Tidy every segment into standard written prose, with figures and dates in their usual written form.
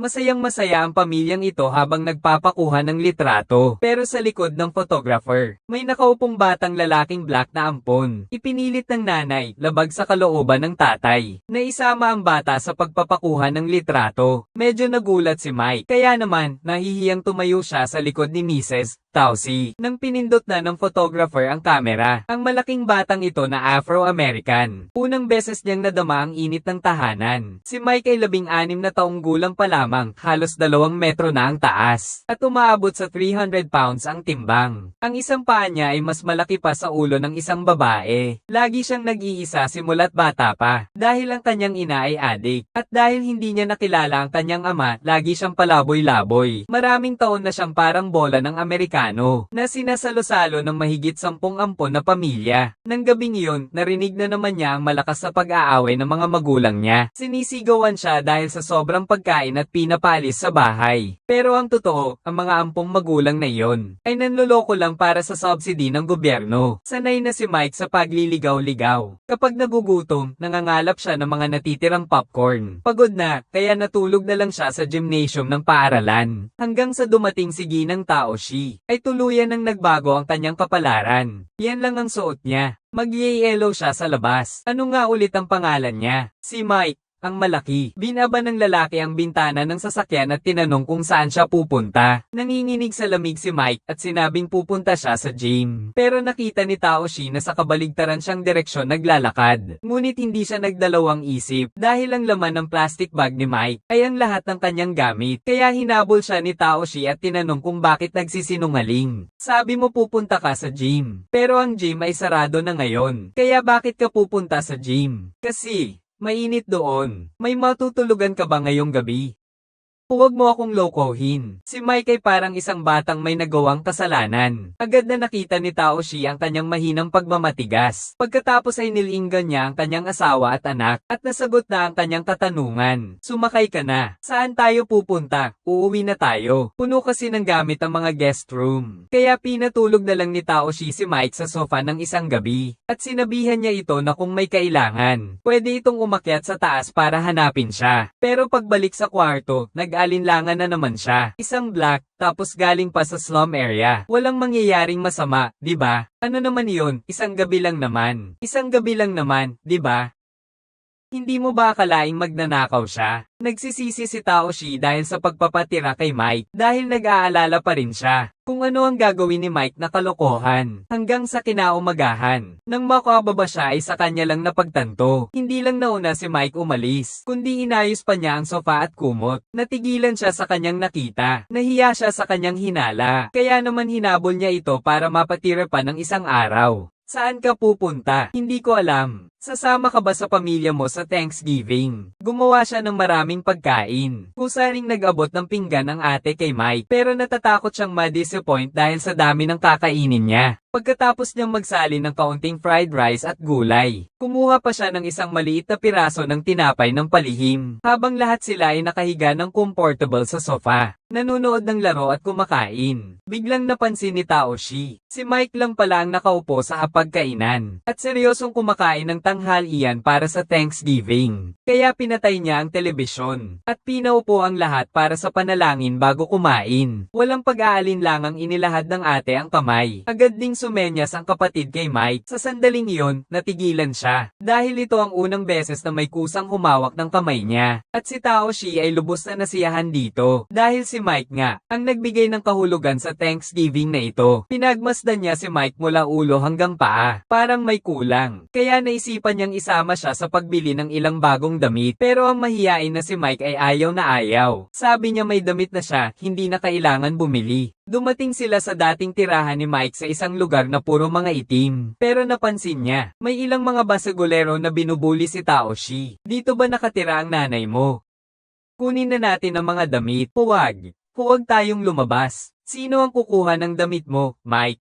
Masayang-masaya ang pamilyang ito habang nagpapakuha ng litrato. Pero sa likod ng photographer, may nakaupong batang lalaking black na ampon. Ipinilit ng nanay, labag sa kalooban ng tatay, na isama ang bata sa pagpapakuha ng litrato. Medyo nagulat si Mike, kaya naman, nahihiyang tumayo siya sa likod ni Mrs. Tausi. Nang pinindot na ng photographer ang camera, ang malaking batang ito na Afro-American. Unang beses niyang nadama ang init ng tahanan. Si Mike ay 16 na taong gulang pa lamang, halos 2 metro na ang taas, at umaabot sa 300 pounds ang timbang. Ang isang paa niya ay mas malaki pa sa ulo ng isang babae. Lagi siyang nag-iisa simula't bata pa, dahil ang kanyang ina ay adik, at dahil hindi niya nakilala ang kanyang ama, lagi siyang palaboy-laboy. Maraming taon na siyang parang bola ng Amerikano, na sinasalo-salo ng mahigit 10 ampon na pamilya. Nang gabing iyon, narinig na naman niya ang malakas na pag-aaway ng mga magulang niya. Sinisigawan siya dahil sa sobrang pagkain at pinapalis sa bahay. Pero ang totoo, ang mga ampong magulang na iyon ay nanloloko lang para sa subsidy ng gobyerno. Sanay na si Mike sa pagliligaw-ligaw. Kapag nagugutom, nangangalap siya ng mga natitirang popcorn. Pagod na, kaya natulog na lang siya sa gymnasium ng paaralan. Hanggang sa dumating si Ginang Taoshi, ay tuluyan nang nagbago ang kanyang kapalaran. Yan lang ang suot niya. Mag-yellow siya sa labas. Ano nga ulit ang pangalan niya? Si Mike, ang malaki. Binaba ng lalaki ang bintana ng sasakyan at tinanong kung saan siya pupunta. Nanginginig sa lamig si Mike at sinabing pupunta siya sa gym. Pero nakita ni Taoshi na sa kabaligtaran siyang direksyon naglalakad. Ngunit hindi siya nagdalawang isip dahil ang laman ng plastic bag ni Mike ay ang lahat ng kanyang gamit. Kaya hinabol siya ni Taoshi at tinanong kung bakit nagsisinungaling. Sabi mo pupunta ka sa gym. Pero ang gym ay sarado na ngayon. Kaya bakit ka pupunta sa gym? Kasi mainit doon. May matutulugan ka ba ngayong gabi? Huwag mo akong lokohin. Si Mike ay parang isang batang may nagawang kasalanan. Agad na nakita ni Taoshi ang kanyang mahinang pagmamatigas. Pagkatapos ay nilinggan niya ang kanyang asawa at anak, at nasagot na ang kanyang katanungan. Sumakay ka na. Saan tayo pupunta? Uuwi na tayo. Puno kasi ng gamit ang mga guest room. Kaya pinatulog na lang ni Taoshi si Mike sa sofa ng isang gabi. At sinabihan niya ito na kung may kailangan, pwede itong umakyat sa taas para hanapin siya. Pero pagbalik sa kwarto, nag-alinlangan na naman siya. Isang black, tapos galing pa sa slum area. Walang mangyayaring masama, di ba? Ano naman iyon? Isang gabi lang naman. Isang gabi lang naman, di ba? Hindi mo ba akalaing magnanakaw siya? Nagsisisi si Taoshi dahil sa pagpapatira kay Mike dahil nag-aalala pa rin siya kung ano ang gagawin ni Mike na kalokohan. Hanggang sa kinaumagahan, nang makababa siya ay sa kanya lang napagtanto. Hindi lang nauna si Mike umalis, kundi inayos pa niya ang sofa at kumot. Natigilan siya sa kanyang nakita. Nahiya siya sa kanyang hinala. Kaya naman hinabol niya ito para mapatira pa ng isang araw. Saan ka pupunta? Hindi ko alam. Sasama ka ba sa pamilya mo sa Thanksgiving? Gumawa siya ng maraming pagkain. Kusaring nag-abot ng pinggan ang ate kay Mike, pero natatakot siyang ma-disappoint dahil sa dami ng kakainin niya. Pagkatapos niyang magsali ng kaunting fried rice at gulay, kumuha pa siya ng isang maliit na piraso ng tinapay ng palihim, habang lahat sila ay nakahiga ng comfortable sa sofa, nanonood ng laro at kumakain. Biglang napansin ni Taoshi, si Mike lang pala ang nakaupo sa hapagkainan, at seryosong kumakain ng tanghalian para sa Thanksgiving. Kaya pinatay niya ang telebisyon, at pinaupo ang lahat para sa panalangin bago kumain. Walang pag-aalinlangang inilahad ng ate ang kamay. Agad ding sumenyas ang kapatid kay Mike. Sa sandaling iyon, natigilan siya. Dahil ito ang unang beses na may kusang humawak ng kamay niya. At si Taoshi ay lubos na nasiyahan dito. Dahil si Mike nga, ang nagbigay ng kahulugan sa Thanksgiving na ito. Pinagmasdan niya si Mike mula ulo hanggang paa. Parang may kulang. Kaya naisipan niyang isama siya sa pagbili ng ilang bagong damit. Pero ang mahiyain na si Mike ay ayaw na ayaw. Sabi niya may damit na siya, hindi na kailangan bumili. Dumating sila sa dating tirahan ni Mike sa isang lugar na puro mga itim. Pero napansin niya, may ilang mga basagulero na binubuli si Taoshi. Dito ba nakatira ang nanay mo? Kunin na natin ang mga damit. Huwag. Huwag tayong lumabas. Sino ang kukuha ng damit mo, Mike?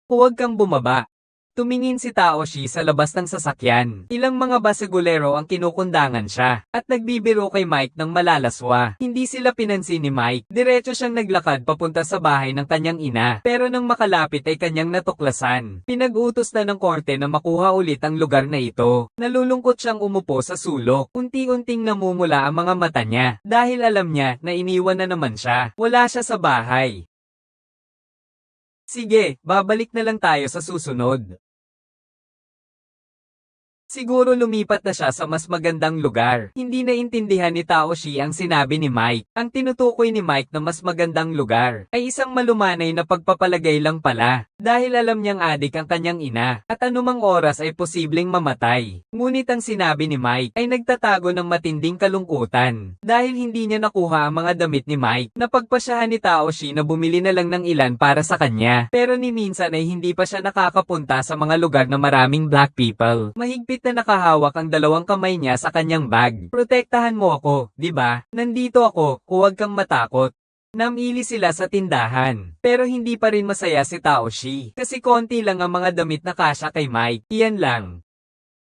Huwag kang bumaba. Tumingin si Taoshi sa labas ng sasakyan. Ilang mga basagulero ang kinukundangan siya, at nagbibiro kay Mike ng malalaswa. Hindi sila pinansin ni Mike. Diretso siyang naglakad papunta sa bahay ng kanyang ina. Pero nang makalapit ay kanyang natuklasan. Pinag-utos na ng korte na makuha ulit ang lugar na ito. Nalulungkot siyang umupo sa sulok. Unti-unting namumula ang mga mata niya. Dahil alam niya na iniwan na naman siya. Wala siya sa bahay. Sige, babalik na lang tayo sa susunod. Siguro lumipat na siya sa mas magandang lugar. Hindi naintindihan ni Taoshi ang sinabi ni Mike. Ang tinutukoy ni Mike na mas magandang lugar ay isang malumanay na pagpapalagay lang pala. Dahil alam niyang adik ang kanyang ina at anumang oras ay posibleng mamatay. Ngunit ang sinabi ni Mike ay nagtatago ng matinding kalungkutan. Dahil hindi niya nakuha ang mga damit ni Mike, napagpasyahan ni Taoshi na bumili na lang ng ilan para sa kanya. Pero ni minsan ay hindi pa siya nakakapunta sa mga lugar na maraming black people. Mahigpit na nakahawak ang dalawang kamay niya sa kanyang bag. Protektahan mo ako, di ba? Nandito ako, huwag kang matakot. Namili sila sa tindahan. Pero hindi pa rin masaya si Taoshi. Kasi konti lang ang mga damit na kasya kay Mike. Iyan lang.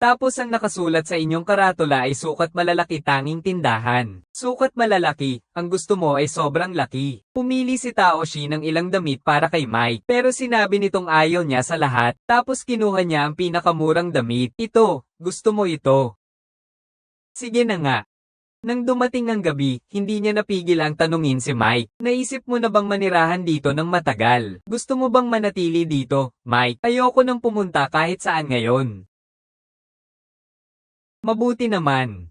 Tapos ang nakasulat sa inyong karatula ay sukat malalaki tanging tindahan. Sukat malalaki, ang gusto mo ay sobrang laki. Pumili si Taoshi ng ilang damit para kay Mike. Pero sinabi nitong ayaw niya sa lahat. Tapos kinuha niya ang pinakamurang damit. Ito, gusto mo ito? Sige na nga. Nang dumating ang gabi, hindi niya napigil ang tanungin si Mike. Naisip mo na bang manirahan dito ng matagal? Gusto mo bang manatili dito, Mike? Ayoko nang pumunta kahit saan ngayon. Mabuti naman.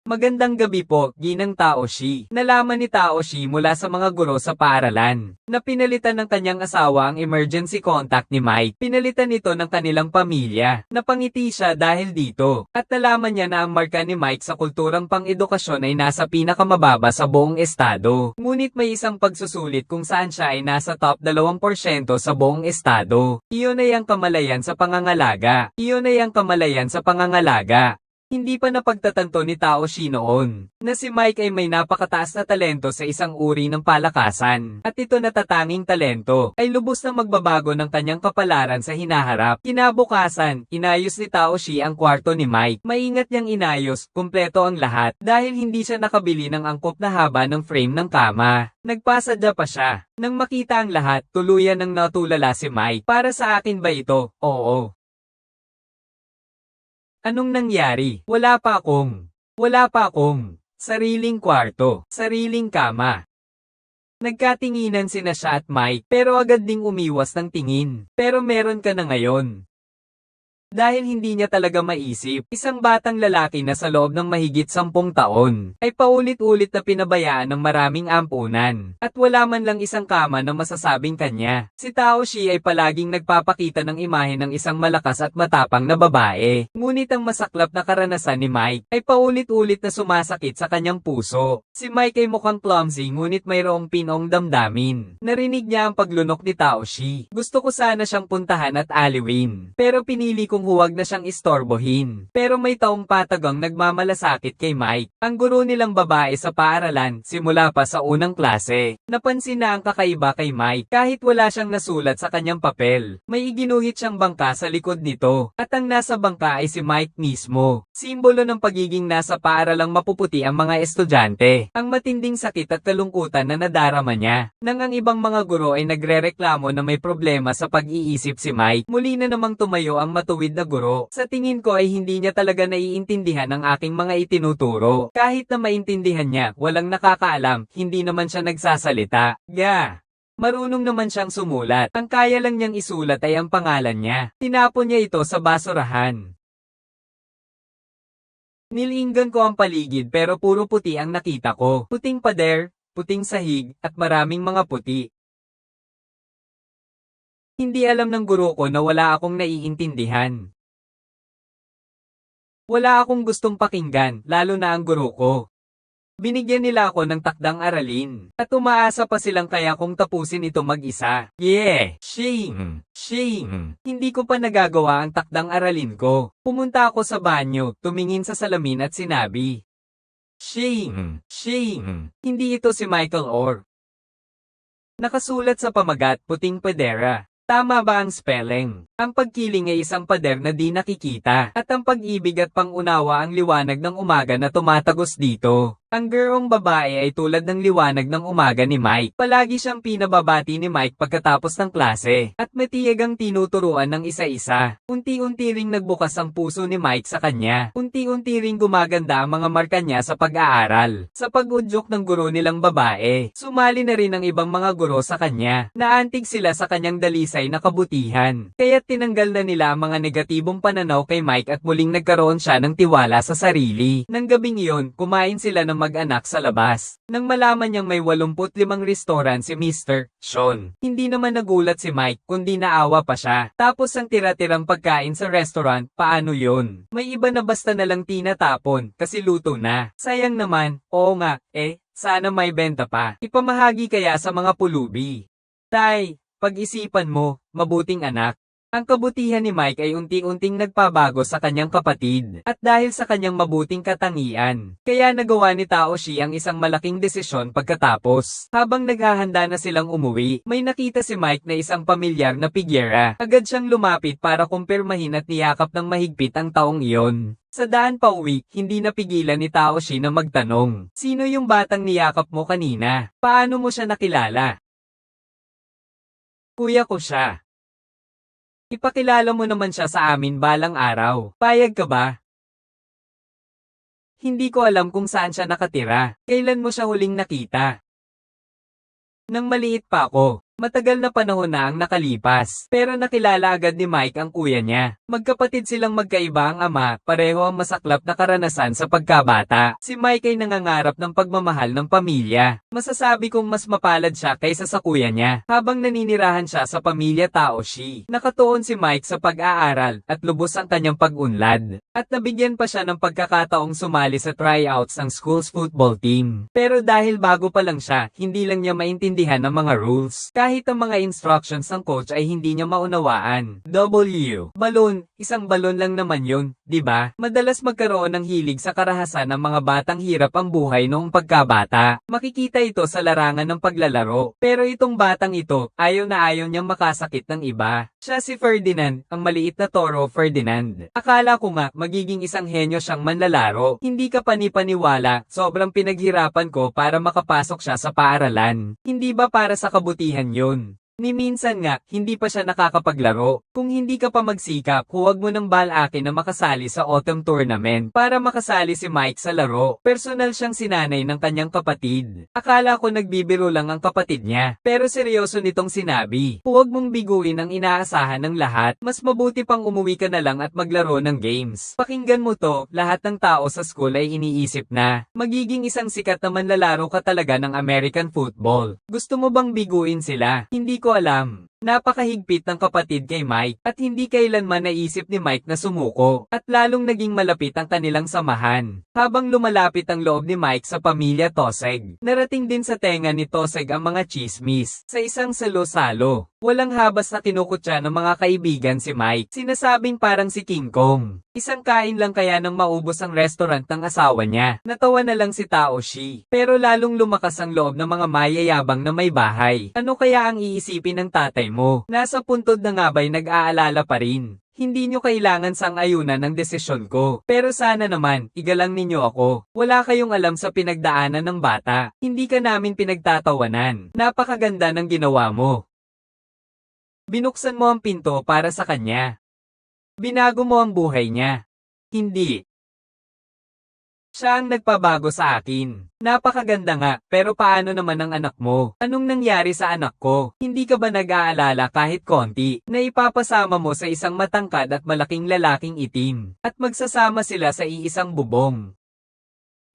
Magandang gabi po, Ginang Taoshi. Nalaman ni Taoshi mula sa mga guro sa paaralan na pinalitan ng kanyang asawa ang emergency contact ni Mike. Pinalitan ito ng kanilang pamilya. Napangiti siya dahil dito. At nalaman niya na ang marka ni Mike sa kulturang pang-edukasyon ay nasa pinakamababa sa buong estado. Ngunit may isang pagsusulit kung saan siya ay nasa top 2% sa buong estado. Iyon ay ang kamalayan sa pangangalaga. Iyon ay ang kamalayan sa pangangalaga. Hindi pa napagtatanto ni Taoshi noon na si Mike ay may napakataas na talento sa isang uri ng palakasan. At ito na tatanging talento ay lubos na magbabago ng kanyang kapalaran sa hinaharap. Kinabukasan, inayos ni Taoshi ang kwarto ni Mike. Maingat niyang inayos, kumpleto ang lahat dahil hindi siya nakabili ng angkop na haba ng frame ng kama. Nagpasadya pa siya. Nang makita ang lahat, tuluyan ng natulala si Mike. Para sa akin ba ito? Oo. Anong nangyari? Wala pa akong sariling kwarto, sariling kama. Nagkatinginan sina siya at Mike pero agad ding umiwas ng tingin. Pero meron ka na ngayon. Dahil hindi niya talaga maisip, isang batang lalaki na sa loob ng mahigit 10 taon, ay paulit-ulit na pinabayaan ng maraming ampunan, at wala man lang isang kama na masasabing kanya. Si Taoshi ay palaging nagpapakita ng imahe ng isang malakas at matapang na babae. Ngunit ang masaklap na karanasan ni Mike ay paulit-ulit na sumasakit sa kanyang puso. Si Mike ay mukhang clumsy ngunit mayroong pinong damdamin. Narinig niya ang paglunok ni Taoshi. Gusto ko sana siyang puntahan at aliwin, pero pinili kung huwag na siyang istorbohin. Pero may taong patagang nagmamalasakit kay Mike, ang guro nilang babae sa paaralan, simula pa sa unang klase. Napansin na ang kakaiba kay Mike, kahit wala siyang nasulat sa kanyang papel. May iginuhit siyang bangka sa likod nito, at ang nasa bangka ay si Mike mismo. Simbolo ng pagiging nasa paaralang mapuputi ang mga estudyante. Ang matinding sakit at kalungkutan na nadarama niya. Nang ang ibang mga guro ay nagrereklamo na may problema sa pag-iisip si Mike, muli na namang tumayo ang matuwid na guro. Sa tingin ko ay hindi niya talaga naiintindihan ang aking mga itinuturo. Kahit na maintindihan niya, walang nakakaalam, hindi naman siya nagsasalita. Marunong naman siyang sumulat. Ang kaya lang niyang isulat ay ang pangalan niya. Tinapon niya ito sa basurahan. Nilinggan ko ang paligid pero puro puti ang nakita ko. Puting pader, puting sahig, at maraming mga puti. Hindi alam ng guro ko na wala akong naiintindihan. Wala akong gustong pakinggan, lalo na ang guro ko. Binigyan nila ako ng takdang aralin, at umaasa pa silang kaya kong tapusin ito mag-isa. Shame. Hindi ko pa nagagawa ang takdang aralin ko. Pumunta ako sa banyo, tumingin sa salamin at sinabi, Shame. Hindi ito si Michael Orr. Nakasulat sa pamagat, puting pedera. Tama ba ang spelling? Ang pagkiling ay isang pader na di nakikita, at ang pag-ibig at pangunawa ang liwanag ng umaga na tumatagos dito. Ang girong babae ay tulad ng liwanag ng umaga ni Mike. Palagi siyang pinababati ni Mike pagkatapos ng klase, at matiyag ang tinuturuan ng isa-isa. Unti-unti ring nagbukas ang puso ni Mike sa kanya. Unti-unti ring gumaganda ang mga marka niya sa pag-aaral. Sa pag-udyok ng guro nilang babae, sumali na rin ang ibang mga guro sa kanya. Naantig sila sa kanyang dalisay na kabutihan. Kaya tinanggal na nila ang mga negatibong pananaw kay Mike at muling nagkaroon siya ng tiwala sa sarili. Nang gabing iyon, kumain sila ng mag-anak sa labas. Nang malaman niyang may 85 restaurant si Mr. Sean, hindi naman nagulat si Mike kundi naawa pa siya. Tapos ang tira-tirang pagkain sa restaurant, paano yun? May iba na basta nalang tinatapon kasi luto na. Sayang naman, oo nga, sana may benta pa. Ipamahagi kaya sa mga pulubi. Tay, pag-isipan mo, mabuting anak. Ang kabutihan ni Mike ay unti-unting nagpabago sa kanyang kapatid, at dahil sa kanyang mabuting katangian, kaya nagawa ni Tao Shi ang isang malaking desisyon pagkatapos. Habang naghahanda na silang umuwi, may nakita si Mike na isang pamilyar na pigyera. Agad siyang lumapit para kumpirmahin at niyakap ng mahigpit ang taong iyon. Sa daan pa uwi, hindi napigilan ni Tao Shi na magtanong, "Sino yung batang niyakap mo kanina? Paano mo siya nakilala?" "Kuya ko siya. Ipakilala mo naman siya sa amin balang araw. Payag ka ba?" "Hindi ko alam kung saan siya nakatira. Kailan mo siya huling nakita?" "Nang maliit pa ako. Matagal na panahon na ang nakalipas, pero nakilala agad ni Mike ang kuya niya. Magkapatid silang magkaiba ang ama, pareho ang masaklap na karanasan sa pagkabata. Si Mike ay nangangarap ng pagmamahal ng pamilya. Masasabi kong mas mapalad siya kaysa sa kuya niya, habang naninirahan siya sa pamilya Tao Shi. Nakatuon si Mike sa pag-aaral, at lubos ang kanyang pag-unlad. At nabigyan pa siya ng pagkakataong sumali sa tryouts ng school's football team. Pero dahil bago pa lang siya, hindi lang niya maintindihan ang mga rules. Kahit ang mga instructions ng coach ay hindi niya maunawaan. Balon, isang balon lang naman yun, di ba? Madalas magkaroon ng hilig sa karahasan ng mga batang hirap ang buhay noong pagkabata. Makikita ito sa larangan ng paglalaro. Pero itong batang ito, ayaw na ayaw niyang makasakit ng iba. Siya si Ferdinand, ang maliit na toro Ferdinand. Akala ko nga, magiging isang henyo siyang manlalaro. Hindi ka panipaniwala, sobrang pinaghirapan ko para makapasok siya sa paaralan. Hindi ba para sa kabutihan yun? Ni minsan nga, hindi pa siya nakakapaglaro. Kung hindi ka pa magsikap, huwag mo nang balakin na makasali sa autumn tournament para makasali si Mike sa laro. Personal siyang sinanay ng kanyang kapatid. Akala ko nagbibiro lang ang kapatid niya, pero seryoso nitong sinabi. Huwag mong biguin ang inaasahan ng lahat. Mas mabuti pang umuwi ka na lang at maglaro ng games. Pakinggan mo to, lahat ng tao sa school ay iniisip na magiging isang sikat na manlalaro ka talaga ng American football. Gusto mo bang biguin sila? Hindi ko alam. Napakahigpit ng kapatid kay Mike, at hindi kailanman naisip ni Mike na sumuko, at lalong naging malapit ang kanilang samahan. Habang lumalapit ang loob ni Mike sa pamilya Toseg, narating din sa tenga ni Toseg ang mga chismis. Sa isang salo-salo, walang habas na kinukutya ng mga kaibigan si Mike. Sinasabing parang si King Kong. Isang kain lang kaya nang maubos ang restaurant ng asawa niya. Natawa na lang si Tao Shi. Pero lalong lumakas ang loob ng mga mayayabang na may bahay. Ano kaya ang iisipin ng tatay mo? Nasa puntod na nga ba'y nag-aalala pa rin? Hindi nyo kailangan sang-ayunan ng desisyon ko. Pero sana naman, igalang ninyo ako. Wala kayong alam sa pinagdaanan ng bata. Hindi ka namin pinagtatawanan. Napakaganda ng ginawa mo. Binuksan mo ang pinto para sa kanya. Binago mo ang buhay niya. Hindi. Siya ang nagpabago sa akin. Napakaganda nga, pero paano naman ang anak mo? Anong nangyari sa anak ko? Hindi ka ba nag-aalala kahit konti na ipapasama mo sa isang matangkad at malaking lalaking itim, at magsasama sila sa iisang bubong?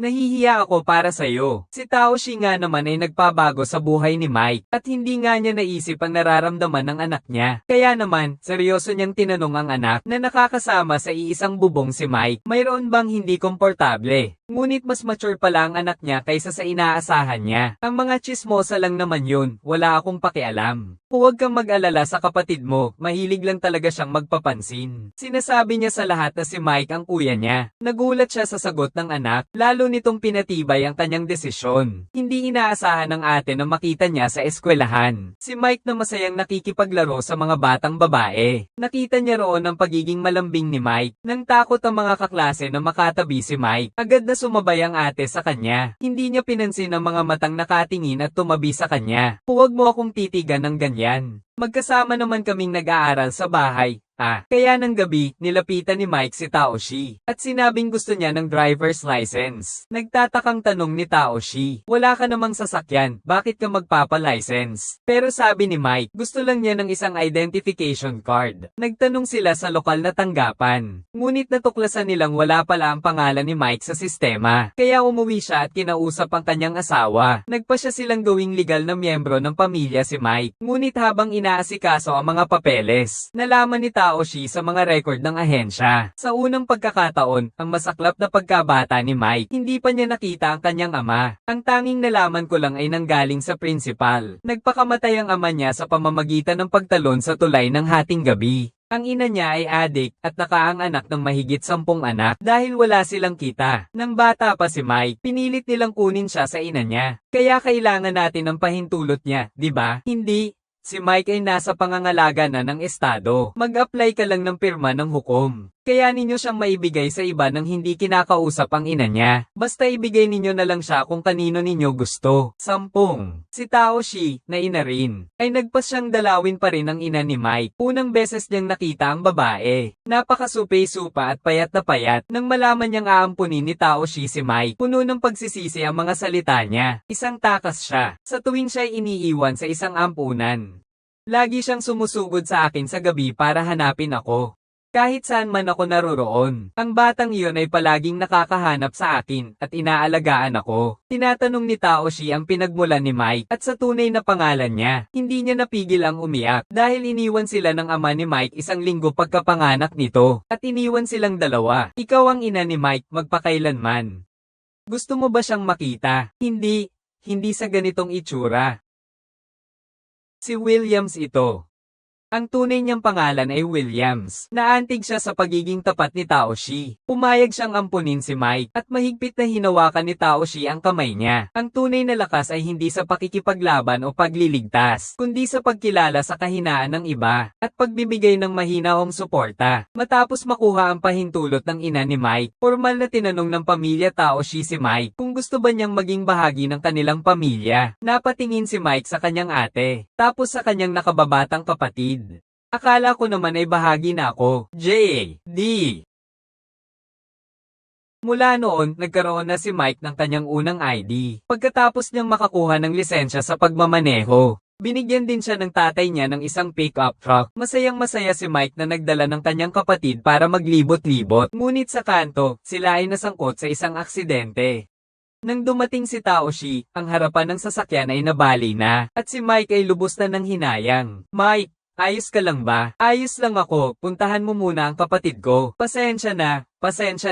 Nahihiya ako para sa'yo. Si Tao Shi nga naman ay nagpabago sa buhay ni Mike, at hindi nga niya naisip ang nararamdaman ng anak niya. Kaya naman, seryoso niyang tinanong ang anak na nakakasama sa iisang bubong si Mike, mayroon bang hindi komportable? Ngunit mas mature pala ang anak niya kaysa sa inaasahan niya. Ang mga tsismosa lang naman yun, wala akong pakialam. Huwag kang mag-alala sa kapatid mo, mahilig lang talaga siyang magpapansin. Sinasabi niya sa lahat na si Mike ang kuya niya. Nagulat siya sa sagot ng anak, lalo nitong pinatibay ang kanyang desisyon. Hindi inaasahan ng ate na makita niya sa eskwelahan. Si Mike na masayang nakikipaglaro sa mga batang babae. Nakita niya roon ang pagiging malambing ni Mike. Nang takot ang mga kaklase na makatabi si Mike, agad na sumabay ang ate sa kanya. Hindi niya pinansin ang mga matang nakatingin at tumabi sa kanya. Huwag mo akong titigan ng ganyan. Magkasama naman kaming nag-aaral sa bahay. Kaya ng gabi, nilapitan ni Mike si Taoshi at sinabing gusto niya ng driver's license. Nagtatakang tanong ni Taoshi, wala ka namang sasakyan, bakit ka magpapa-license? Pero sabi ni Mike, gusto lang niya ng isang identification card. Nagtanong sila sa lokal na tanggapan. Ngunit natuklasan nilang wala pala ang pangalan ni Mike sa sistema. Kaya umuwi siya at kinausap ang kanyang asawa. Nagpa siya silang gawing legal na miyembro ng pamilya si Mike. Ngunit habang inaasikaso ang mga papeles, nalaman ni Taoshi sa mga record ng ahensya. Sa unang pagkakataon, ang masaklap na pagkabata ni Mike, hindi pa niya nakita ang kanyang ama. Ang tanging nalaman ko lang ay nanggaling sa principal. Nagpakamatay ang ama niya sa pamamagitan ng pagtalon sa tulay ng hating gabi. Ang ina niya ay adik at nakaang-anak ng mahigit 10 anak dahil wala silang kita. Nang bata pa si Mike, pinilit nilang kunin siya sa ina niya. Kaya kailangan natin ng pahintulot niya, di ba? Hindi. Si Mike ay nasa pangangalaga na ng estado. Mag-apply ka lang ng pirma ng hukom. Kaya ninyo siyang maibigay sa iba nang hindi kinakausap ang ina niya. Basta ibigay ninyo na lang siya kung kanino ninyo gusto. 10. Si Taoshi, na ina rin, ay nagpas siyang dalawin pa rin ang ina ni Mike. Unang beses niyang nakita ang babae. Napakasupe-supa at payat na payat. Nang malaman niyang aampunin ni Taoshi si Mike, puno ng pagsisisi ang mga salita niya. Isang takas siya. Sa tuwing siya'y iniiwan sa isang ampunan. Lagi siyang sumusugod sa akin sa gabi para hanapin ako. Kahit saan man ako naroroon, ang batang iyon ay palaging nakakahanap sa akin at inaalagaan ako. Tinatanong ni Taoshi ang pinagmulan ni Mike at sa tunay na pangalan niya, hindi niya napigil ang umiyak dahil iniwan sila ng ama ni Mike 1 linggo pagkapanganak nito at iniwan silang dalawa. Ikaw ang ina ni Mike magpakailanman. Gusto mo ba siyang makita? Hindi sa ganitong itsura. Si Williams ito. Ang tunay niyang pangalan ay Williams. Naantig siya sa pagiging tapat ni Taoshi. Pumayag siyang ampunin si Mike at mahigpit na hinawakan ni Taoshi ang kamay niya. Ang tunay na lakas ay hindi sa pakikipaglaban o pagliligtas, kundi sa pagkilala sa kahinaan ng iba at pagbibigay ng mahinaong suporta. Matapos makuha ang pahintulot ng ina ni Mike, formal na tinanong ng pamilya Taoshi si Mike kung gusto ba niyang maging bahagi ng kanilang pamilya. Napatingin si Mike sa kanyang ate, tapos sa kanyang nakababatang kapatid. Akala ko naman ay bahagi na ako. J.D. Mula noon, nagkaroon na si Mike ng kanyang unang ID. Pagkatapos niyang makakuha ng lisensya sa pagmamaneho, binigyan din siya ng tatay niya ng isang pick-up truck. Masayang-masaya si Mike na nagdala ng kanyang kapatid para maglibot-libot. Ngunit sa kanto, sila ay nasangkot sa isang aksidente. Nang dumating si Taoshi, ang harapan ng sasakyan ay nabali na, at si Mike ay lubos na ng hinayang. Mike, ayos ka lang ba? Ayos lang ako, puntahan mo muna ang kapatid ko. Pasensya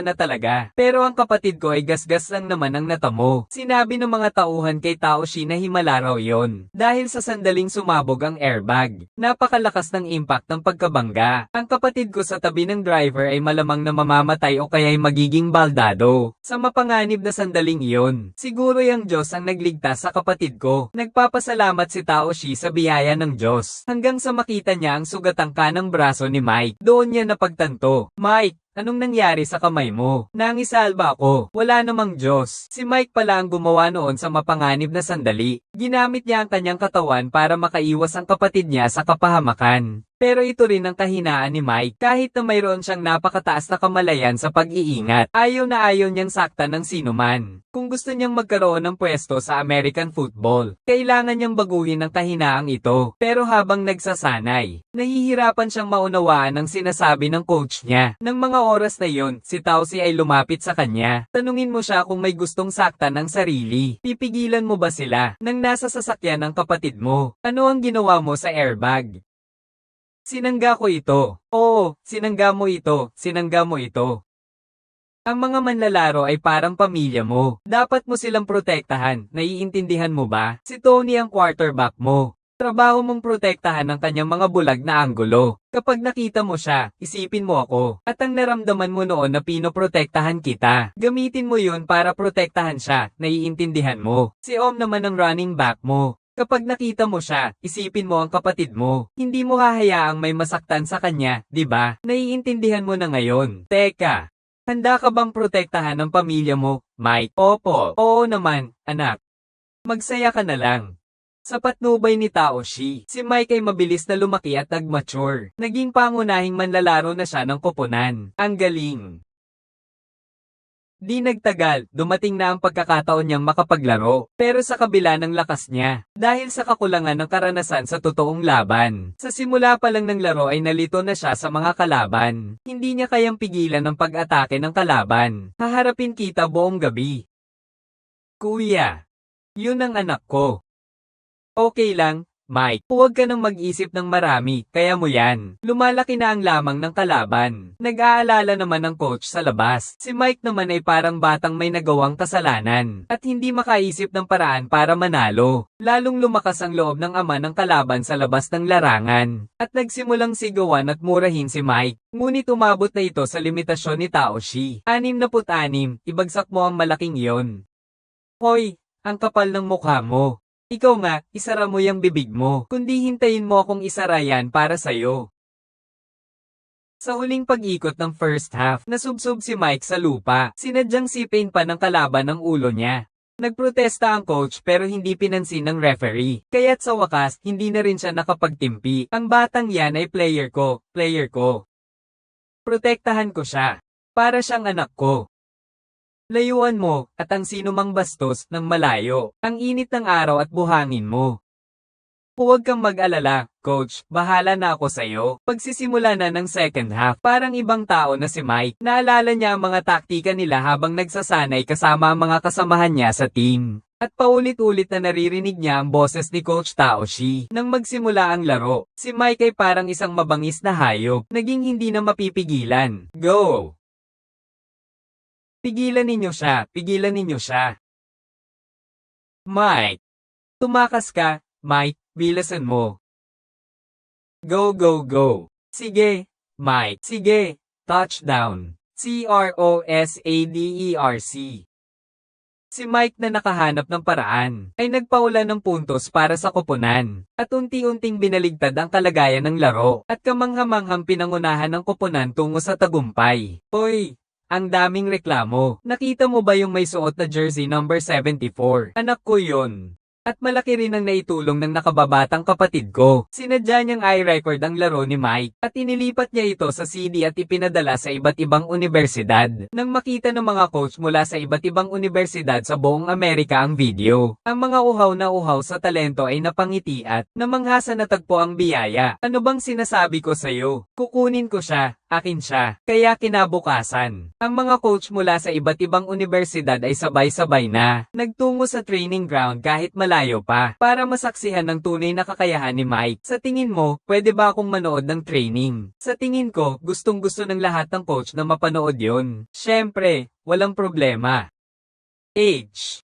na talaga. Pero ang kapatid ko ay gasgas lang naman ang natamo. Sinabi ng mga tauhan kay Taoshi na himala raw yon. Dahil sa sandaling sumabog ang airbag. Napakalakas ng impact ng pagkabangga. Ang kapatid ko sa tabi ng driver ay malamang na mamamatay o kaya'y magiging baldado. Sa mapanganib na sandaling iyon, siguro yung Diyos ang nagligtas sa kapatid ko. Nagpapasalamat si Taoshi sa biyaya ng Diyos. Hanggang sa makita niya ang sugatang kanang braso ni Mike. Doon niya napagtanto. Mike, anong nangyari sa kamay mo? Nangisalba ako. Wala namang Diyos. Si Mike pala ang gumawa noon sa mapanganib na sandali. Ginamit niya ang kanyang katawan para makaiwas ang kapatid niya sa kapahamakan. Pero ito rin ang kahinaan ni Mike. Kahit na mayroon siyang napakataas na kamalayan sa pag-iingat, ayaw na ayaw niyang saktan ng sinuman. Kung gusto niyang magkaroon ng pwesto sa American football, kailangan niyang baguhin ang kahinaang ito. Pero habang nagsasanay, nahihirapan siyang maunawaan ang sinasabi ng coach niya. Nang mga oras na yon, si Taoshi ay lumapit sa kanya. Tanungin mo siya kung may gustong saktan ng sarili. Pipigilan mo ba sila? Nang nasa sasakyan ng kapatid mo, ano ang ginawa mo sa airbag? Sinangga ko ito. Oo, sinangga mo ito. Ang mga manlalaro ay parang pamilya mo. Dapat mo silang protektahan, naiintindihan mo ba? Si Tony ang quarterback mo. Trabaho mong protektahan ang kanyang mga bulag na anggulo. Kapag nakita mo siya, isipin mo ako. At ang naramdaman mo noon na pinoprotektahan kita. Gamitin mo yun para protektahan siya, naiintindihan mo. Si Om naman ang running back mo. Kapag nakita mo siya, isipin mo ang kapatid mo. Hindi mo hahayaang may masaktan sa kanya, di ba? Naiintindihan mo na ngayon. Teka, handa ka bang protektahan ang pamilya mo, Mike? Opo, oo naman, anak. Magsaya ka na lang. Sa patnubay ni Tao Shi, si Mike ay mabilis na lumaki at nag-mature. Naging pangunahing manlalaro na siya ng koponan. Ang galing! Di nagtagal, dumating na ang pagkakataon niyang makapaglaro, pero sa kabila ng lakas niya, dahil sa kakulangan ng karanasan sa totoong laban. Sa simula pa lang ng laro ay nalito na siya sa mga kalaban. Hindi niya kayang pigilan ang pag-atake ng kalaban. Haharapin kita buong gabi. Kuya, yun ang anak ko. Okay lang, Mike. Huwag ka nang mag-isip ng marami, kaya mo yan. Lumalaki na ang lamang ng kalaban. Nag-aalala naman ng coach sa labas. Si Mike naman ay parang batang may nagawang kasalanan, at hindi makaisip ng paraan para manalo. Lalong lumakas ang loob ng ama ng kalaban sa labas ng larangan, at nagsimulang sigawan at murahin si Mike. Ngunit umabot na ito sa limitasyon ni Tao Shi. 66, ibagsak mo ang malaking iyon. Hoy, ang kapal ng mukha mo. Ikaw nga, isara mo yung bibig mo, kundi hintayin mo akong isara yan para sa'yo. Sa huling pag-ikot ng first half, nasubsob si Mike sa lupa, sinadyang sipin pa ng kalaban ang ulo niya. Nagprotesta ang coach pero hindi pinansin ng referee, kaya't sa wakas, hindi na rin siya nakapagtimpi. Ang batang yan ay player ko, player ko. Protektahan ko siya. Para siyang anak ko. Layuan mo, at ang sinumang bastos, ng malayo, ang init ng araw at buhangin mo. Huwag kang mag-alala, coach, bahala na ako sa'yo. Pagsisimula na ng second half, parang ibang tao na si Mike. Naalala niya ang mga taktika nila habang nagsasanay kasama ang mga kasamahan niya sa team. At paulit-ulit na naririnig niya ang boses ni Coach Tao Shi. Nang magsimula ang laro, si Mike ay parang isang mabangis na hayop, naging hindi na mapipigilan. Go! Pigilan ninyo siya, pigilan ninyo siya. Mike. Tumakas ka, Mike, bilasan mo. Go, go, go. Sige, Mike, sige, touchdown. CROSADERC. Si Mike na nakahanap ng paraan, ay nagpaulan ng puntos para sa koponan, at unti-unting binaligtad ang kalagayan ng laro, at kamanghamanghang pinangunahan ng koponan tungo sa tagumpay. Hoy! Ang daming reklamo. Nakita mo ba yung may suot na jersey number 74? Anak ko yun. At malaki rin ang naitulong ng nakababatang kapatid ko. Sinadya niyang i-record ang laro ni Mike, at inilipat niya ito sa CD at ipinadala sa iba't ibang universidad. Nang makita ng mga coach mula sa iba't ibang universidad sa buong Amerika ang video, ang mga uhaw na uhaw sa talento ay napangiti at namangha sa natagpo ang biyaya. Ano bang sinasabi ko sa'yo? Kukunin ko siya. Akin siya. Kaya kinabukasan, ang mga coach mula sa iba't ibang universidad ay sabay-sabay na nagtungo sa training ground kahit malayo pa para masaksihan ng tunay na kakayahan ni Mike. Sa tingin mo, pwede ba akong manood ng training? Sa tingin ko, gustong-gusto ng lahat ng coach na mapanood yon. Syempre, walang problema. Age.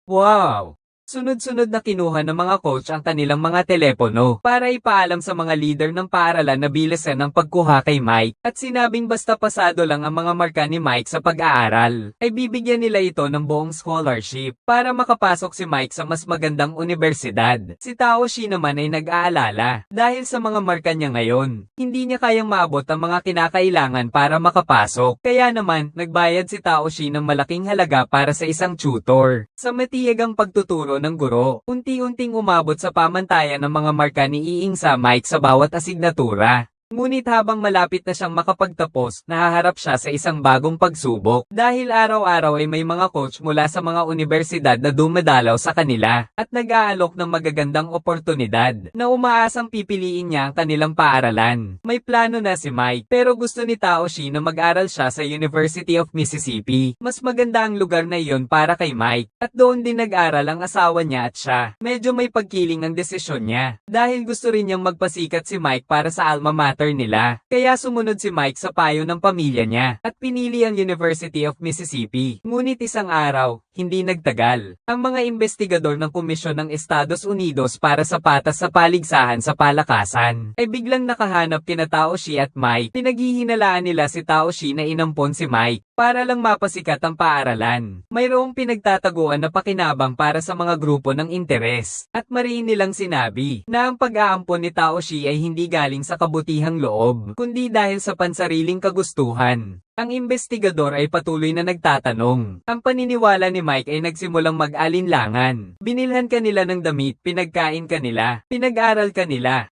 Wow! Sunod-sunod na kinuha ng mga coach ang kanilang mga telepono para ipaalam sa mga leader ng paaralan na bilisan ang pagkuha kay Mike, at sinabing basta pasado lang ang mga marka ni Mike sa pag-aaral, ay bibigyan nila ito ng buong scholarship para makapasok si Mike sa mas magandang universidad. Si Tao Shi naman ay nag-aalala dahil sa mga marka niya ngayon, hindi niya kayang maabot ang mga kinakailangan para makapasok. Kaya naman, nagbayad si Tao Shi ng malaking halaga para sa isang tutor. Sa matiyagang pagtuturo ng guro, unti-unting umabot sa pamantayan ng mga marka ni Iing sa Mike sa bawat asignatura. Ngunit habang malapit na siyang makapagtapos, nahaharap siya sa isang bagong pagsubok. Dahil araw-araw ay may mga coach mula sa mga universidad na dumadalaw sa kanila at nag-aalok ng magagandang oportunidad na umaasang pipiliin niya ang kanilang paaralan. May plano na si Mike pero gusto ni Taoshi na mag-aral siya sa University of Mississippi. Mas maganda ang lugar na iyon para kay Mike at doon din nag-aral ang asawa niya at siya. Medyo may pagkiling ang desisyon niya dahil gusto rin niyang magpasikat si Mike para sa alma mater nila. Kaya sumunod si Mike sa payo ng pamilya niya at pinili ang University of Mississippi. Ngunit isang araw, hindi nagtagal, ang mga investigador ng Komisyon ng Estados Unidos para sa patas sa paligsahan sa palakasan ay biglang nakahanap kina Taoshi at Mike. Pinaghihinalaan nila si Taoshi na inampon si Mike para lang mapasikat ang paaralan. Mayroong pinagtataguan na pakinabang para sa mga grupo ng interes at mariin nilang sinabi na ang pag-aampon ni Taoshi ay hindi galing sa kabutihang loob, kundi dahil sa pansariling kagustuhan. Ang investigador ay patuloy na nagtatanong. Ang paniniwala ni Mike ay nagsimulang mag-alinlangan. Binilhan ka nila ng damit, pinagkain ka nila, pinag-aral ka nila.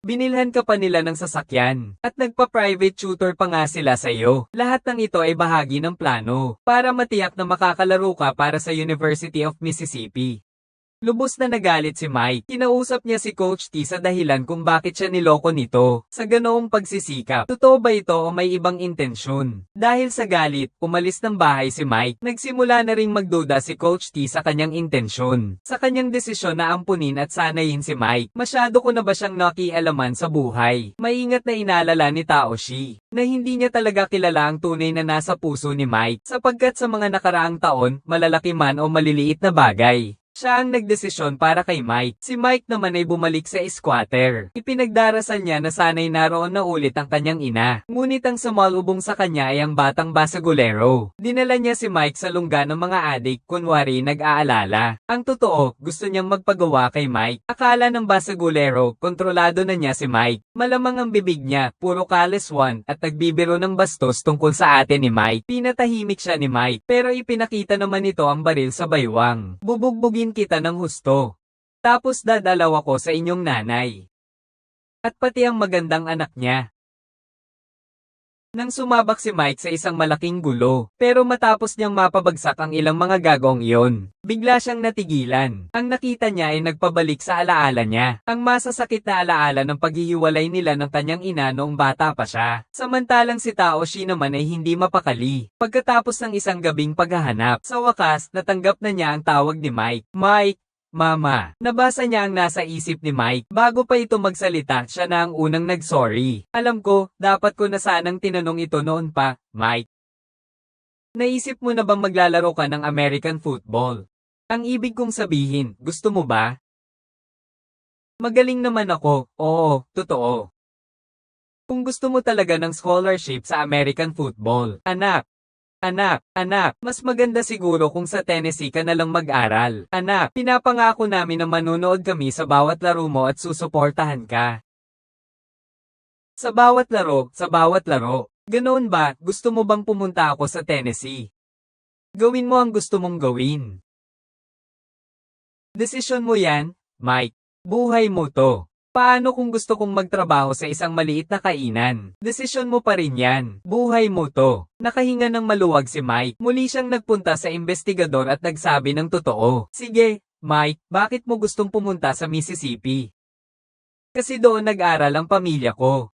Binilhan ka pa nila ng sasakyan, at nagpa-private tutor pa nga sila sa iyo. Lahat ng ito ay bahagi ng plano, para matiyak na makakalaro ka para sa University of Mississippi. Lubos na nagalit si Mike. Kinausap niya si Coach T sa dahilan kung bakit siya niloko nito. Sa ganoong pagsisikap, totoo ba ito o may ibang intensyon? Dahil sa galit, umalis ng bahay si Mike. Nagsimula na ring magduda si Coach T sa kanyang intensyon. Sa kanyang desisyon na ampunin at sanayin si Mike. Masyado ko na ba siyang nakialaman sa buhay? Maingat na inaalala ni Taoshi na hindi niya talaga kilala ang tunay na nasa puso ni Mike sapagkat sa mga nakaraang taon, malalaki man o maliliit na bagay, siya ang nagdesisyon para kay Mike. Si Mike naman ay bumalik sa squatter. Ipinagdarasal niya na sana'y naroon na ulit ang kanyang ina. Ngunit ang sumalubong sa kanya ay ang batang basagulero. Dinala niya si Mike sa lungga ng mga adik, kunwari nag-aalala. Ang totoo, gusto niyang magpagawa kay Mike. Akala ng basagulero, kontrolado na niya si Mike. Malamang ang bibig niya, puro kaleswan, at nagbibiro ng bastos tungkol sa ate ni Mike. Pinatahimik siya ni Mike, pero ipinakita naman ito ang baril sa baywang. Bubugbugin kita ng husto. Tapos dadalaw ako sa inyong nanay. At pati ang magandang anak niya. Nang sumabak si Mike sa isang malaking gulo, pero matapos niyang mapabagsak ang ilang mga gagong iyon, bigla siyang natigilan. Ang nakita niya ay nagpabalik sa alaala niya. Ang masasakit na alaala ng paghihiwalay nila ng kanyang ina noong bata pa siya. Samantalang si Taoshi naman ay hindi mapakali. Pagkatapos ng isang gabing paghahanap, sa wakas, natanggap na niya ang tawag ni Mike. Mike, Mama. Nabasa niya ang nasa isip ni Mike. Bago pa ito magsalita, siya na ang unang nag-sorry. Alam ko, dapat ko na sanang tinanong ito noon pa, Mike. Naisip mo na bang maglalaro ka ng American football? Ang ibig kong sabihin, gusto mo ba? Magaling naman ako, oo, totoo. Kung gusto mo talaga ng scholarship sa American football, Anak, mas maganda siguro kung sa Tennessee ka na lang mag-aral. Anak, pinapangako namin na manunood kami sa bawat laro mo at susuportahan ka. Sa bawat laro. Ganoon ba, gusto mo bang pumunta ako sa Tennessee? Gawin mo ang gusto mong gawin. Desisyon mo yan, Mike. Buhay mo to. Paano kung gusto kong magtrabaho sa isang maliit na kainan? Desisyon mo pa rin yan. Buhay mo to. Nakahinga ng maluwag si Mike. Muli siyang nagpunta sa investigador at nagsabi ng totoo. Sige, Mike, bakit mo gustong pumunta sa Mississippi? Kasi doon nag-aral ang pamilya ko.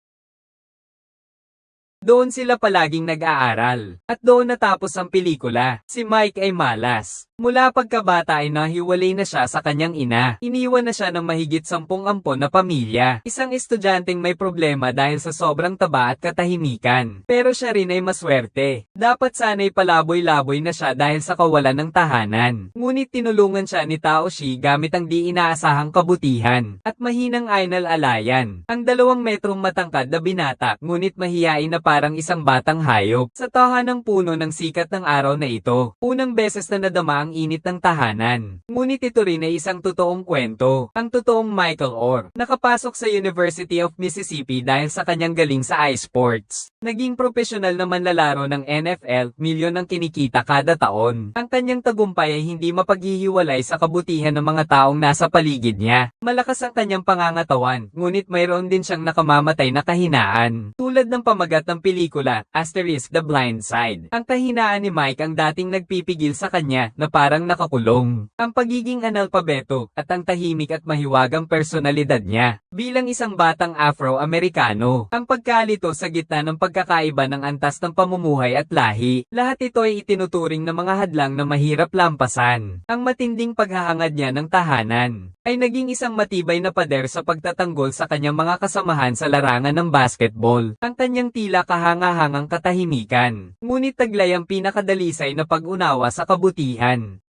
Doon sila palaging nag-aaral. At doon natapos ang pelikula. Si Mike ay malas. Mula pagkabata ay nahiwalay na siya sa kanyang ina. Iniwan na siya ng mahigit 10 ampon na pamilya. Isang estudyanteng may problema dahil sa sobrang taba at katahimikan. Pero siya rin ay maswerte. Dapat sana'y palaboy-laboy na siya dahil sa kawalan ng tahanan. Ngunit tinulungan siya ni Taoshi gamit ang di inaasahang kabutihan at mahinang ainal alayan. Ang 2 metrong matangkad na binata, ngunit mahiyain na parang isang batang hayop. Sa tahanang puno ng sikat ng araw na ito, unang beses na nadama ang init ng tahanan. Ngunit ito rin ay isang totoong kwento. Ang totoong Michael Orr, nakapasok sa University of Mississippi dahil sa kanyang galing sa ice sports. Naging profesional na manlalaro ng NFL, milyon ang kinikita kada taon. Ang kanyang tagumpay ay hindi mapaghihiwalay sa kabutihan ng mga taong nasa paligid niya. Malakas ang kanyang pangangatawan, ngunit mayroon din siyang nakamamatay na kahinaan. Tulad ng pamagat ng pelikula, *The Blind Side. Ang kahinaan ni Mike ang dating nagpipigil sa kanya na parang nakakulong. Ang pagiging analpabeto at ang tahimik at mahiwagang personalidad niya. Bilang isang batang Afro-Amerikano, ang pagkalito sa gitna ng pagkakaiba ng antas ng pamumuhay at lahi, lahat ito ay itinuturing na mga hadlang na mahirap lampasan. Ang matinding paghahangad niya ng tahanan ay naging isang matibay na pader sa pagtatanggol sa kanyang mga kasamahan sa larangan ng basketball. Ang kanyang tila kahangahangang katahimikan, ngunit taglay ang pinakadalisay na pag-unawa sa kabutihan.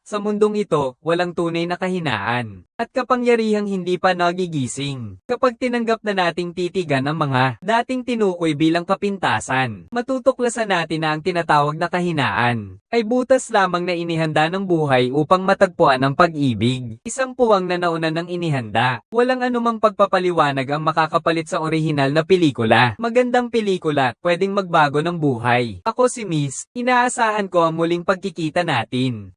Sa mundong ito, walang tunay na kahinaan at kapangyarihang hindi pa nagigising. Kapag tinanggap na nating titigan ang mga dating tinukoy bilang kapintasan, matutuklasan natin na ang tinatawag na kahinaan ay butas lamang na inihanda ng buhay upang matagpuan ang pag-ibig. Isang puwang na nauna ng inihanda. Walang anumang pagpapaliwanag ang makakapalit sa orihinal na pelikula. Magandang pelikula, pwedeng magbago ng buhay. Ako si Miss, inaasahan ko ang muling pagkikita natin.